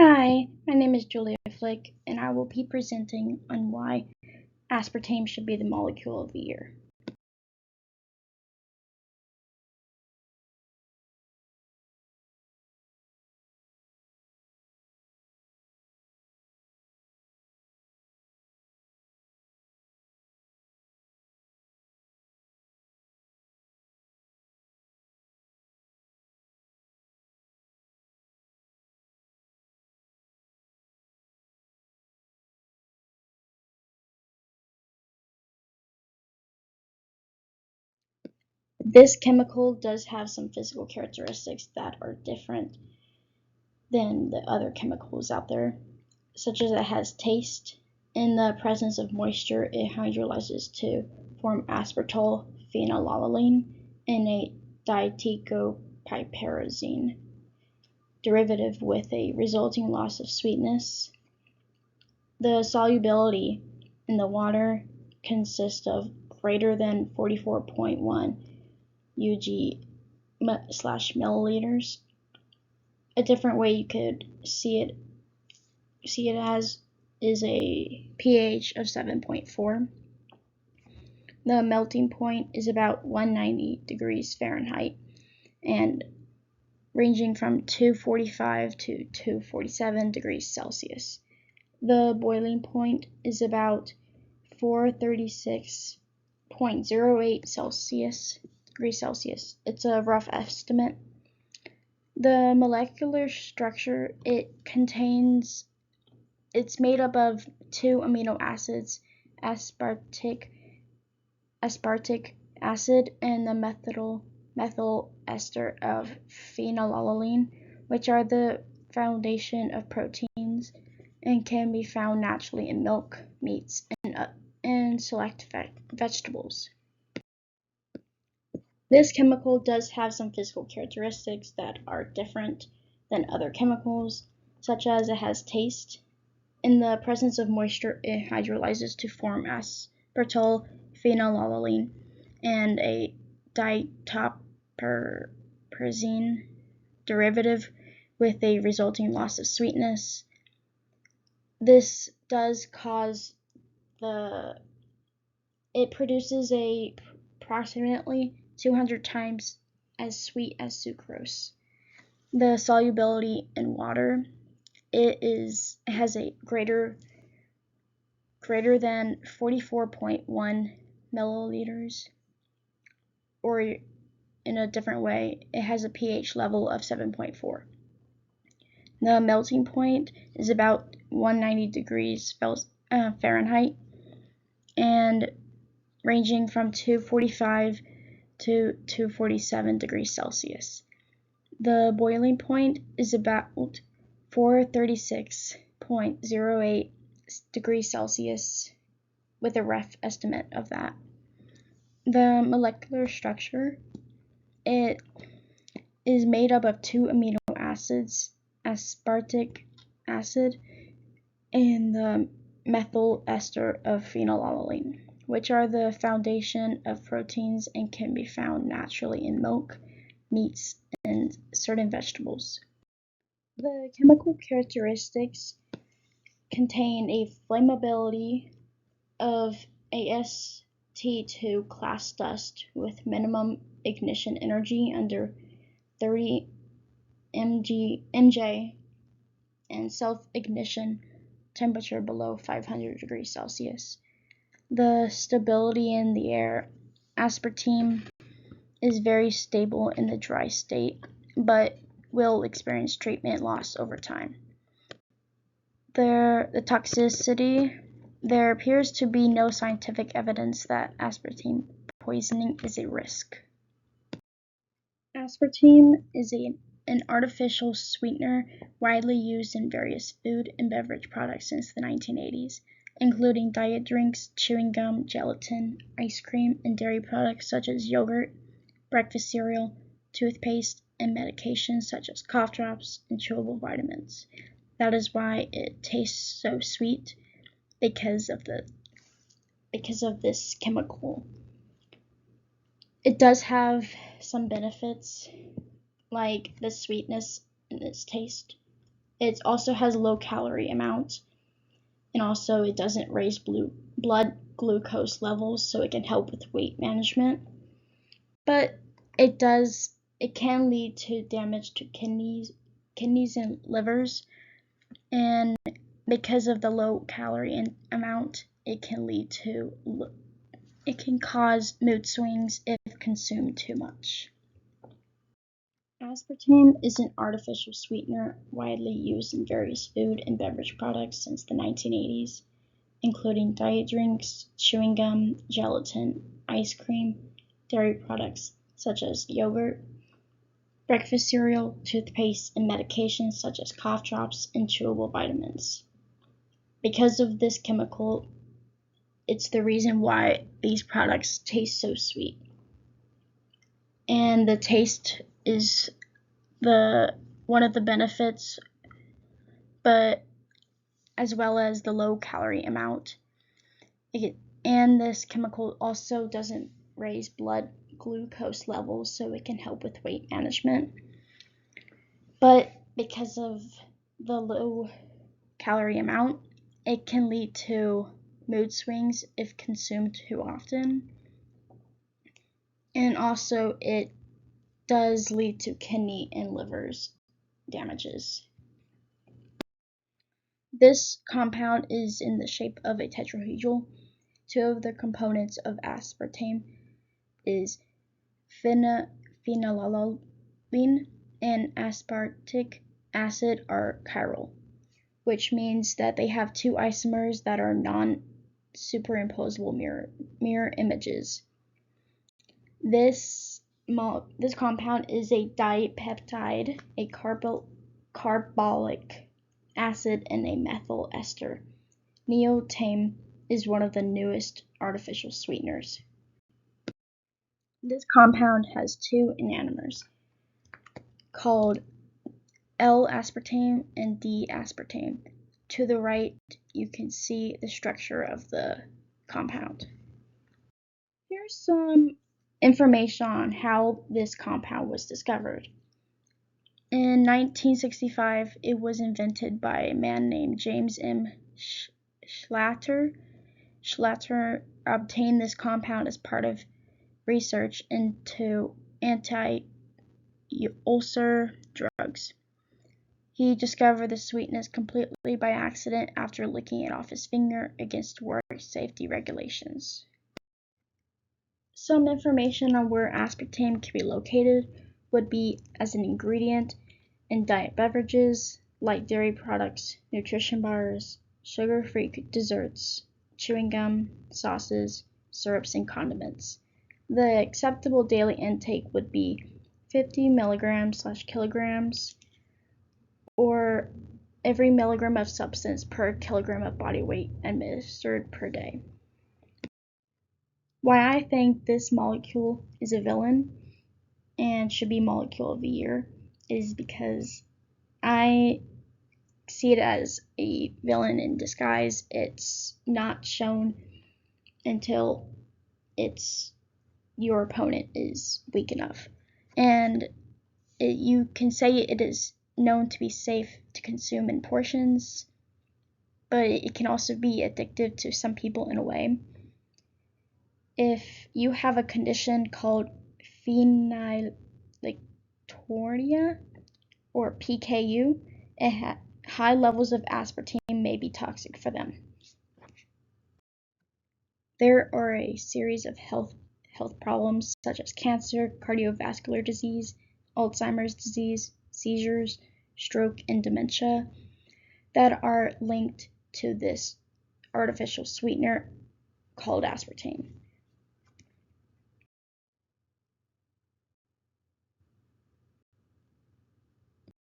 Hi, my name is Julia Flick, and I will be presenting on why aspartame should be the molecule of the year. This chemical does have some physical characteristics that are different than the other chemicals out there, such as it has taste. In the presence of moisture, it hydrolyzes to form aspartyl phenylalanine and a dieticopiperazine derivative with a resulting loss of sweetness. The solubility in the water consists of greater than 44.1 Ug/milliliters. A different way you could see it as is a pH of 7.4. The melting point is about 190 degrees Fahrenheit and ranging from 245 to 247 degrees Celsius. The boiling point is about 436.08 degrees Celsius. It's a rough estimate. The molecular structure it's made up of two amino acids, aspartic acid and the methyl ester of phenylalanine, which are the foundation of proteins and can be found naturally in milk, meats, and select vegetables. This chemical does have some physical characteristics that are different than other chemicals, such as it has taste. In the presence of moisture, it hydrolyzes to form aspartyl phenylalanine and a dietoperazine derivative with a resulting loss of sweetness. This does cause it produces approximately 200 times as sweet as sucrose. The solubility in water, it has a greater than 44.1 milliliters, or in a different way, it has a pH level of 7.4. The melting point is about 190 degrees Fahrenheit and ranging from 245 to 247 degrees Celsius. The boiling point is about 436.08 degrees Celsius, with a rough estimate of that. The molecular structure, it is made up of two amino acids, aspartic acid and the methyl ester of phenylalanine, which are the foundation of proteins and can be found naturally in milk, meats, and certain vegetables. The chemical characteristics contain a flammability of Ast2 class dust with minimum ignition energy under 30 mJ and self-ignition temperature below 500 degrees Celsius. The stability in the air, aspartame is very stable in the dry state, but will experience treatment loss over time. The toxicity, there appears to be no scientific evidence that aspartame poisoning is a risk. Aspartame is an artificial sweetener widely used in various food and beverage products since the 1980s, including diet drinks, chewing gum, gelatin, ice cream, and dairy products such as yogurt, breakfast cereal, toothpaste, and medications such as cough drops and chewable vitamins. That is why it tastes so sweet, because of this chemical. It does have some benefits, like the sweetness and its taste, It also has a low calorie amount, and also it doesn't raise blood glucose levels, so it can help with weight management. But it can lead to damage to kidneys and livers, and because of the low calorie amount, it can cause mood swings if consumed too much. Aspartame is an artificial sweetener widely used in various food and beverage products since the 1980s, including diet drinks, chewing gum, gelatin, ice cream, dairy products such as yogurt, breakfast cereal, toothpaste, and medications such as cough drops and chewable vitamins. Because of this chemical, it's the reason why these products taste so sweet. And the taste is one of the benefits, but as well as the low calorie amount. And this chemical also doesn't raise blood glucose levels, so it can help with weight management. But because of the low calorie amount, it can lead to mood swings if consumed too often. And also it does lead to kidney and liver damages. This compound is in the shape of a tetrahedral. Two of the components of aspartame is phenylalanine and aspartic acid are chiral, which means that they have two isomers that are non-superimposable mirror images. This compound is a dipeptide, a carbolic acid, and a methyl ester. Neotame is one of the newest artificial sweeteners. This compound has two enantiomers called L-aspartame and D-aspartame. To the right, you can see the structure of the compound. Here's some information on how this compound was discovered. In 1965, it was invented by a man named James M. Schlatter. Schlatter obtained this compound as part of research into anti-ulcer drugs. He discovered the sweetness completely by accident after licking it off his finger against work safety regulations. Some information on where aspartame can be located would be as an ingredient in diet beverages, light dairy products, nutrition bars, sugar-free desserts, chewing gum, sauces, syrups, and condiments. The acceptable daily intake would be 50 milligrams/kilograms, or every milligram of substance per kilogram of body weight administered per day. Why I think this molecule is a villain and should be molecule of the year is because I see it as a villain in disguise. It's not shown until your opponent is weak enough. And you can say it is known to be safe to consume in portions, but it can also be addictive to some people in a way. If you have a condition called phenylketonuria or PKU, high levels of aspartame may be toxic for them. There are a series of health problems such as cancer, cardiovascular disease, Alzheimer's disease, seizures, stroke, and dementia that are linked to this artificial sweetener called aspartame.